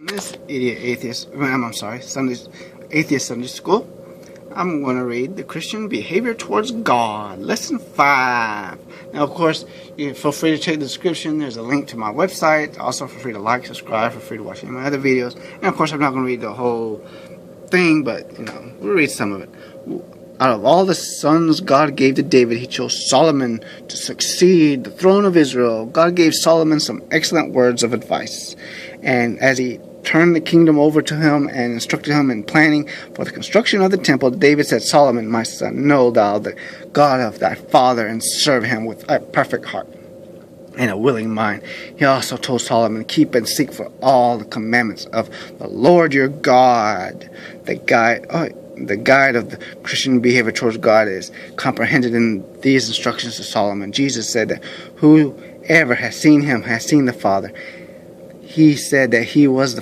This idiot atheist, I'm sorry, Atheist Sunday School. I'm going to read the Christian behavior towards God, lesson 5. Now, of course, you feel free to check the description. There's a link to my website. Also, feel free to like, subscribe, feel free to watch any of my other videos. And of course, I'm not going to read the whole thing, but we'll read some of it. Out of all the sons God gave to David, he chose Solomon to succeed the throne of Israel. God gave Solomon some excellent words of advice. And as he turned the kingdom over to him and instructed him in planning for the construction of the temple, David said, Solomon, my son, know thou the God of thy father, and serve him with a perfect heart and a willing mind. He also told Solomon, keep and seek for all the commandments of the Lord your God. The guide of the Christian behavior towards God is comprehended in these instructions to Solomon. Jesus said that whoever has seen him has seen the Father. He said that he was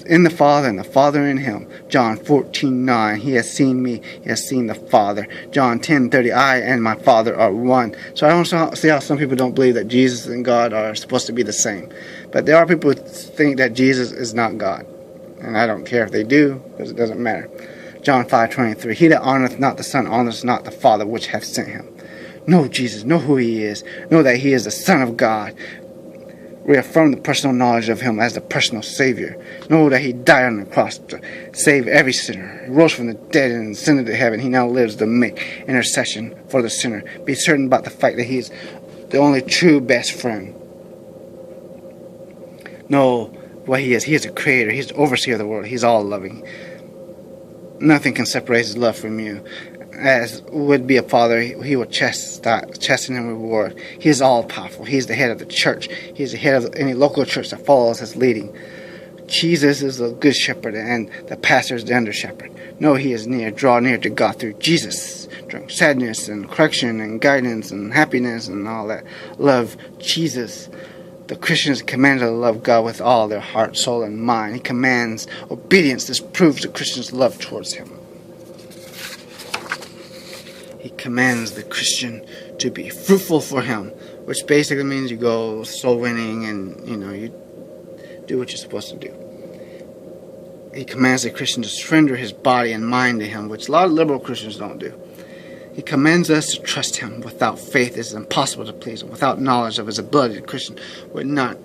in the Father and the Father in him. John 14:9. He has seen me, he has seen the Father. John 10:30. I and my Father are one. So I don't see how some people don't believe that Jesus and God are supposed to be the same. But there are people who think that Jesus is not God. And I don't care if they do, because it doesn't matter. John 5:23. He that honoreth not the Son honoreth not the Father which hath sent him. Know Jesus, know who he is, know that he is the Son of God. Reaffirm the personal knowledge of him as the personal Savior. Know that he died on the cross to save every sinner. He rose from the dead and ascended to heaven. He now lives to make intercession for the sinner. Be certain about the fact that he is the only true best friend. Know what he is. He is a creator. He's the overseer of the world. He's all loving. Nothing can separate his love from you. As would be a father, he will chasten and reward. He is all-powerful. He is the head of the church. He is the head of any local church that follows his leading. Jesus is the good shepherd, and the pastor is the under-shepherd. No, he is near. Draw near to God through Jesus. During sadness and correction and guidance and happiness and all that. Love Jesus. The Christian is commanded to love God with all their heart, soul, and mind. He commands obedience. This proves the Christian's love towards him. He commands the Christian to be fruitful for him, which basically means you go soul winning and you do what you're supposed to do. He commands the Christian to surrender his body and mind to him, which a lot of liberal Christians don't do. He commands us to trust him. Without faith, it is impossible to please him. Without knowledge of his ability, the Christian would not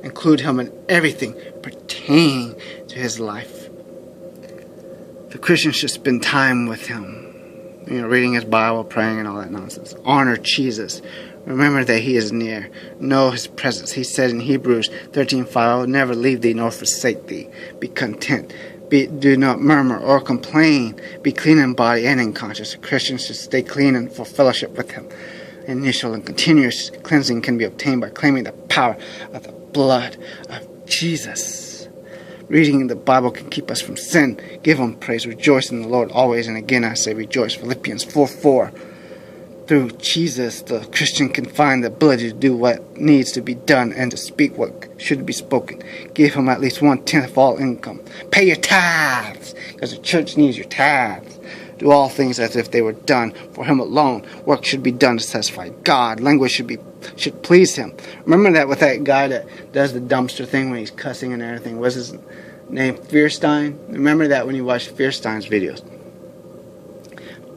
include him in everything pertaining to his life. The Christian should spend time with him. Reading his Bible, praying, and all that nonsense. Honor Jesus. Remember that he is near. Know his presence. He said in Hebrews 13:5, I will never leave thee nor forsake thee. Be content. Do not murmur or complain. Be clean in body and in conscience. Christians should stay clean and for fellowship with him. Initial and continuous cleansing can be obtained by claiming the power of the blood of Jesus. Reading the Bible can keep us from sin. Give him praise. Rejoice in the Lord always. And again I say rejoice. Philippians 4:4. Through Jesus, the Christian can find the ability to do what needs to be done and to speak what should be spoken. Give him at least 1/10 of all income. Pay your tithes, because the church needs your tithes. Do all things as if they were done for him alone. Work should be done to satisfy God. Language should please him. Remember that with that guy that does the dumpster thing when he's cussing and everything. What's his name? Fierstein? Remember that when you watch Fierstein's videos.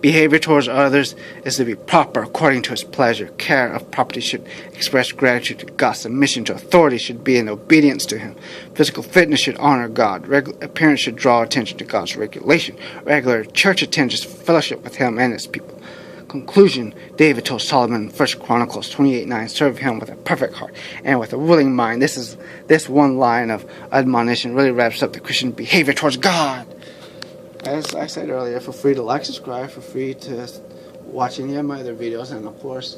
Behavior towards others is to be proper according to his pleasure. Care of property should express gratitude to God. Submission to authority should be in obedience to him. Physical fitness should honor God. Appearance should draw attention to God's regulation. Regular church attendance, fellowship with him and his people. Conclusion, David told Solomon in 1 Chronicles 28:9, serve him with a perfect heart and with a willing mind. This one line of admonition really wraps up the Christian behavior towards God. As I said earlier, feel free to like, subscribe, feel free to watch any of my other videos, and of course,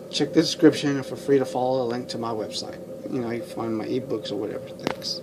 check the description and feel free to follow the link to my website. You can find my ebooks or whatever. Thanks.